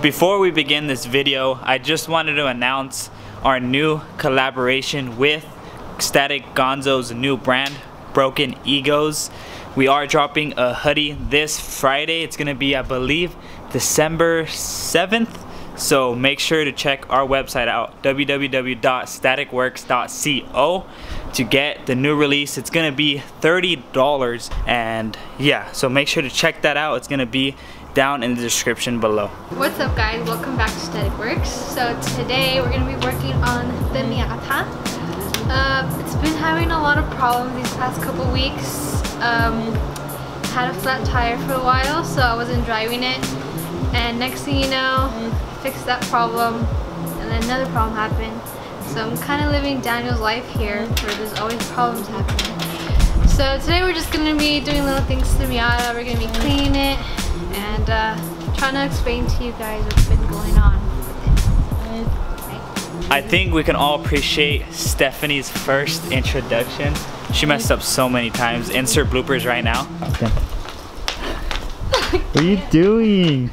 Before we begin this video, I just wanted to announce our new collaboration with Static Gonzo's new brand, Broken Egos. We are dropping a hoodie this Friday. It's gonna be, I believe, December 7th. So make sure to check our website out, www.staticworks.co, to get the new release. It's gonna be $30, and yeah, so make sure to check that out. It's gonna be down in the description below. What's up, guys? Welcome back to Static Works. So today we're gonna be working on the miata. It's been having a lot of problems these past couple weeks. Had a flat tire for a while, so I wasn't driving it, and next thing you know, fixed that problem, and then another problem happened. So I'm kind of living Daniel's life here, where there's always problems happening. So today we're just gonna be doing little things to the miata. We're gonna be cleaning it and trying to explain to you guys what's been going on with it. Right? I think we can all appreciate Stephanie's first introduction. She messed up so many times. Insert bloopers right now. Okay. What are you doing?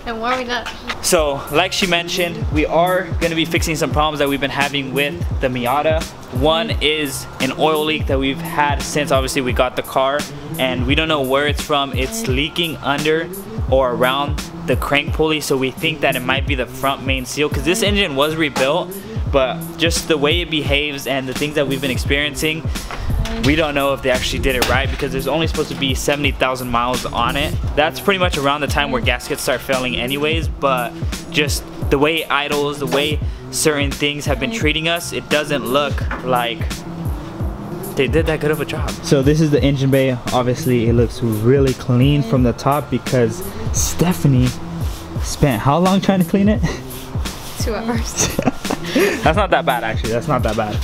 And warming up. So, like she mentioned, we are going to be fixing some problems that we've been having with the Miata. One is an oil leak that we've had since obviously we got the car, and we don't know where it's from. It's leaking under or around the crank pulley, so we think that it might be the front main seal, because this engine was rebuilt, but just the way it behaves and the things that we've been experiencing, we don't know if they actually did it right, because there's only supposed to be 70,000 miles on it. That's pretty much around the time where gaskets start failing anyways, but just the way it idles, the way certain things have been treating us, it doesn't look like they did that good of a job. So this is the engine bay. Obviously it looks really clean from the top because Stephanie spent how long trying to clean it? 2 hours. That's not that bad, actually. That's not that bad.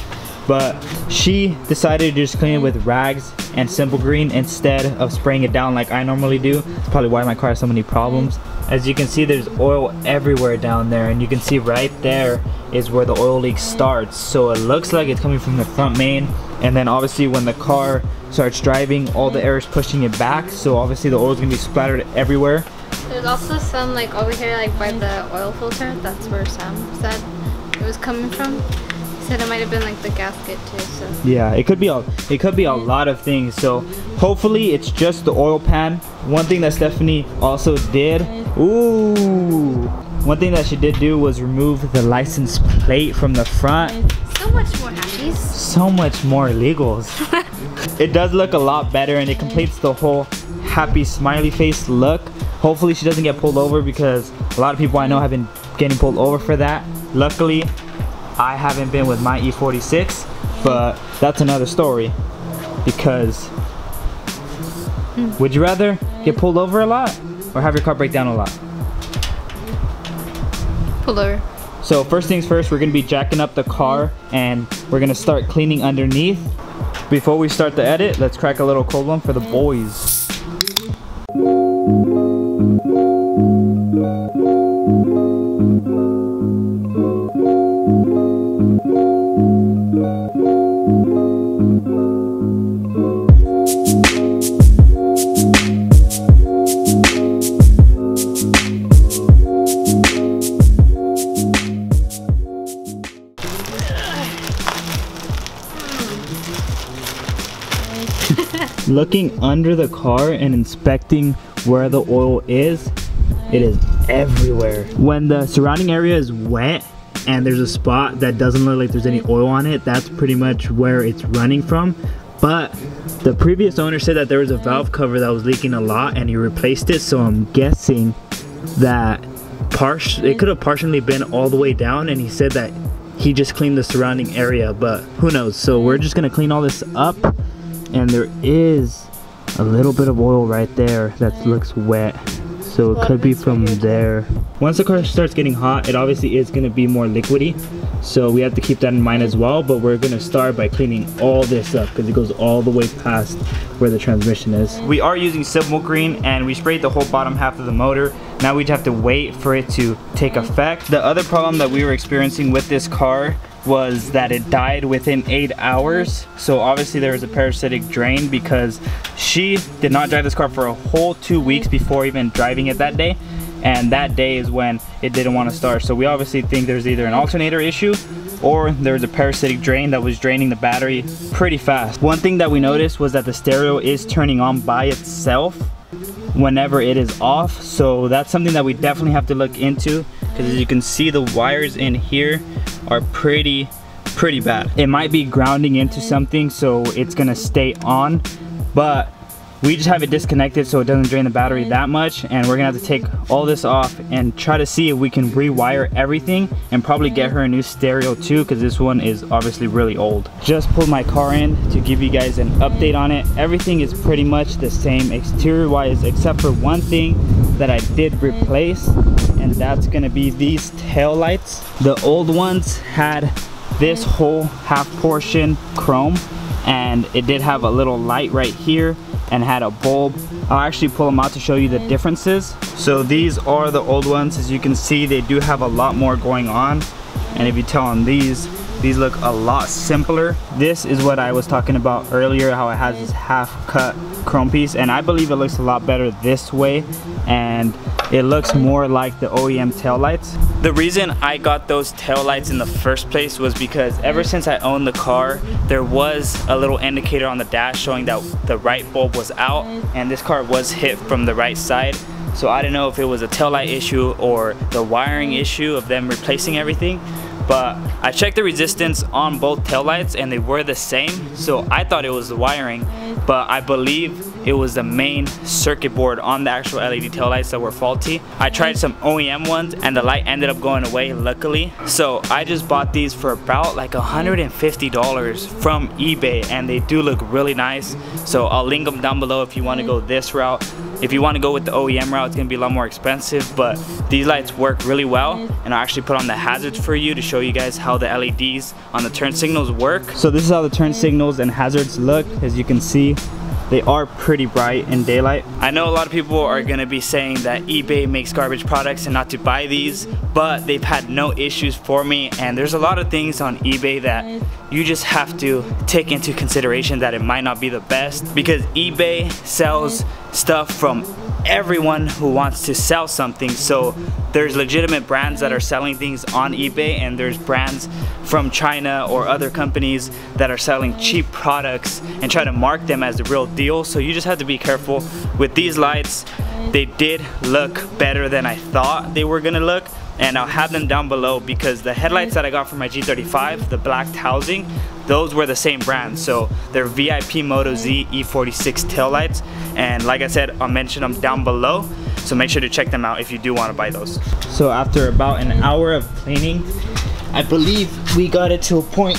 But she decided to just clean it with rags and Simple Green instead of spraying it down like I normally do. It's probably why my car has so many problems. As you can see, there's oil everywhere down there, and you can see right there is where the oil leak starts. So it looks like it's coming from the front main, and then obviously when the car starts driving, all the air is pushing it back, so obviously the oil is gonna be splattered everywhere. There's also some like over here, like by the oil filter. That's where Sam said it was coming from. He said it might have been like the gasket too. So yeah, it could be a lot of things. So hopefully it's just the oil pan. One thing that Stephanie also did, one thing that she did do was remove the license plate from the front. So much more happies. So much more illegals. It does look a lot better, and it completes the whole happy smiley face look. Hopefully she doesn't get pulled over, because a lot of people I know have been getting pulled over for that. Luckily, I haven't been with my E46, but that's another story. Because would you rather get pulled over a lot or have your car break down a lot? Pulled over. So first things first, we're gonna be jacking up the car and we're gonna start cleaning underneath. Before we start the edit, let's crack a little cold one for the boys. Looking under the car and inspecting where the oil is, it is everywhere. When the surrounding area is wet and there's a spot that doesn't look like there's any oil on it, that's pretty much where it's running from. But the previous owner said that there was a valve cover that was leaking a lot and he replaced it, so I'm guessing that it could have partially been all the way down, and he said that he just cleaned the surrounding area, but who knows. So we're just gonna clean all this up, and there is a little bit of oil right there that looks wet, so it could be from there. Once the car starts getting hot, it obviously is going to be more liquidy, so we have to keep that in mind as well. But we're going to start by cleaning all this up because it goes all the way past where the transmission is. We are using Simple Green, and we sprayed the whole bottom half of the motor. Now we'd have to wait for it to take effect. The other problem that we were experiencing with this car was that it died within 8 hours. So obviously there was a parasitic drain, because she did not drive this car for a whole 2 weeks before even driving it that day. and that day is when it didn't want to start. So we obviously think there's either an alternator issue or there's a parasitic drain that was draining the battery pretty fast. One thing that we noticed was that the stereo is turning on by itself whenever it is off, so that's something that we definitely have to look into, because as you can see, the wires in here are pretty bad. It might be grounding into something, so it's gonna stay on, but we just have it disconnected so it doesn't drain the battery that much, and we're gonna have to take all this off and try to see if we can rewire everything and probably get her a new stereo too, because this one is obviously really old. Just pulled my car in to give you guys an update on it. Everything is pretty much the same exterior wise, except for one thing that I did replace, and that's gonna be these tail lights. The old ones had this whole half portion chrome, and it did have a little light right here and had a bulb. I'll actually pull them out to show you the differences. So these are the old ones. As you can see, they do have a lot more going on, and if you tell on these look a lot simpler. This is what I was talking about earlier, how it has this half cut chrome piece, and I believe it looks a lot better this way, and it looks more like the OEM taillights. The reason I got those taillights in the first place was because ever since I owned the car, there was a little indicator on the dash showing that the right bulb was out, and this car was hit from the right side. So I didn't know if it was a taillight issue or the wiring issue of them replacing everything. But I checked the resistance on both taillights and they were the same, so I thought it was the wiring, but I believe it was the main circuit board on the actual LED taillights that were faulty. I tried some OEM ones and the light ended up going away, luckily. So I just bought these for about like $150 from eBay, and they do look really nice. So I'll link them down below if you want to go this route. If you want to go with the OEM route, it's going to be a lot more expensive, but these lights work really well, and I'll actually put on the hazards for you to show you guys how the LEDs on the turn signals work. So this is how the turn signals and hazards look. As you can see, they are pretty bright in daylight. I know a lot of people are gonna be saying that eBay makes garbage products and not to buy these, but they've had no issues for me, and there's a lot of things on eBay that you just have to take into consideration that it might not be the best, because eBay sells stuff from everyone who wants to sell something. So there's legitimate brands that are selling things on eBay, and there's brands from China or other companies that are selling cheap products and try to mark them as the real deal. So you just have to be careful. With these lights, they did look better than I thought they were gonna look, and I'll have them down below, because the headlights that I got from my G35, the black housing, those were the same brand. So they're VIP Moto Z E46 taillights, and like I said, I'll mention them down below, so make sure to check them out if you do want to buy those. So after about an hour of cleaning, I believe we got it to a point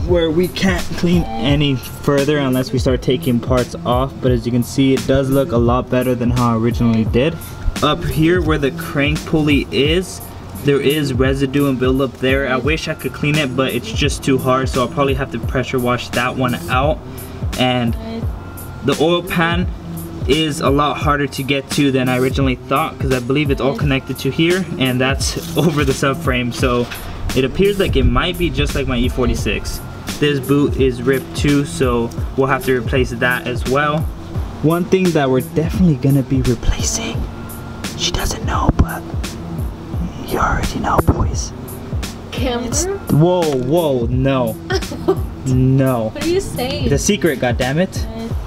where we can't clean any further unless we start taking parts off, but as you can see, it does look a lot better than how I originally did. Up here where the crank pulley is, there is residue and buildup there. I wish I could clean it, but it's just too hard, so I'll probably have to pressure wash that one out. And the oil pan is a lot harder to get to than I originally thought, because I believe it's all connected to here, and that's over the subframe, so it appears like it might be just like my E46. This boot is ripped too, so we'll have to replace that as well. One thing that we're definitely gonna be replacing, she doesn't know, but you already know, boys. Camber? Whoa, no. No. What are you saying? The secret, goddammit.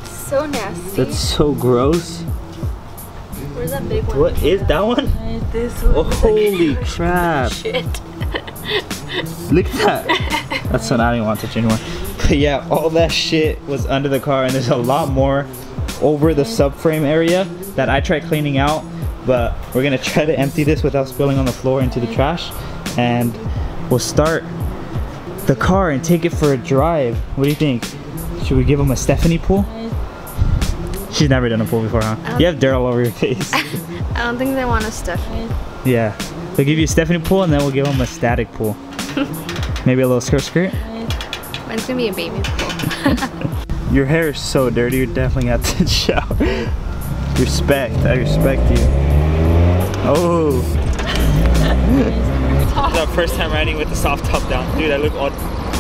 So nasty. That's so gross. Where's that big one? What is that one? This one. Oh, holy crap. Shit. Look at that. That's what I don't even want to touch anymore. But yeah, all that shit was under the car, and there's a lot more over the subframe area that I tried cleaning out, but we're gonna try to empty this without spilling on the floor into the trash, and we'll start the car and take it for a drive. What do you think? Should we give him a Stephanie pull? She's never done a pull before, huh? You have dirt all over your face. I don't think they want a Stephanie. Yeah. We'll give you a Stephanie pull, and then we'll give him a static pull. Maybe a little skirt. Mine's gonna be a baby pull. Your hair is so dirty, you definitely have to shower. Respect, I respect you. Oh. This is our first time riding with the soft top down. Dude, I look all,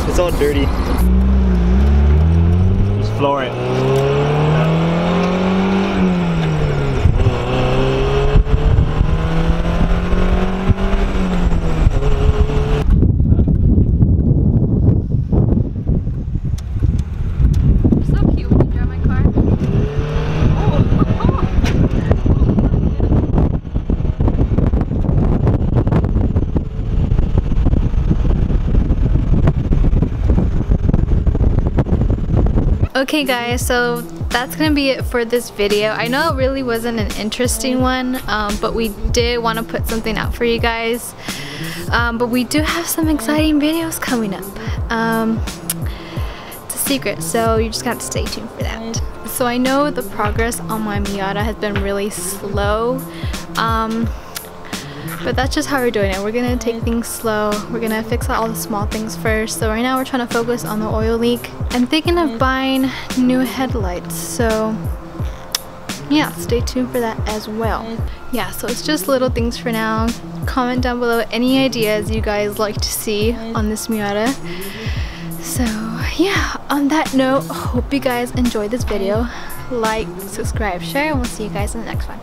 it's all dirty. Just floor it. Okay guys, so that's gonna be it for this video. I know it really wasn't an interesting one, but we did want to put something out for you guys. But we do have some exciting videos coming up. It's a secret, so you just got to stay tuned for that. So I know the progress on my Miata has been really slow, but that's just how we're doing it. We're gonna take things slow. We're gonna fix out all the small things first. So right now we're trying to focus on the oil leak. I'm thinking of buying new headlights, so yeah, stay tuned for that as well. Yeah, so it's just little things for now. Comment down below any ideas you guys like to see on this Miata. So yeah, on that note, hope you guys enjoyed this video. Like, subscribe, share, and we'll see you guys in the next one.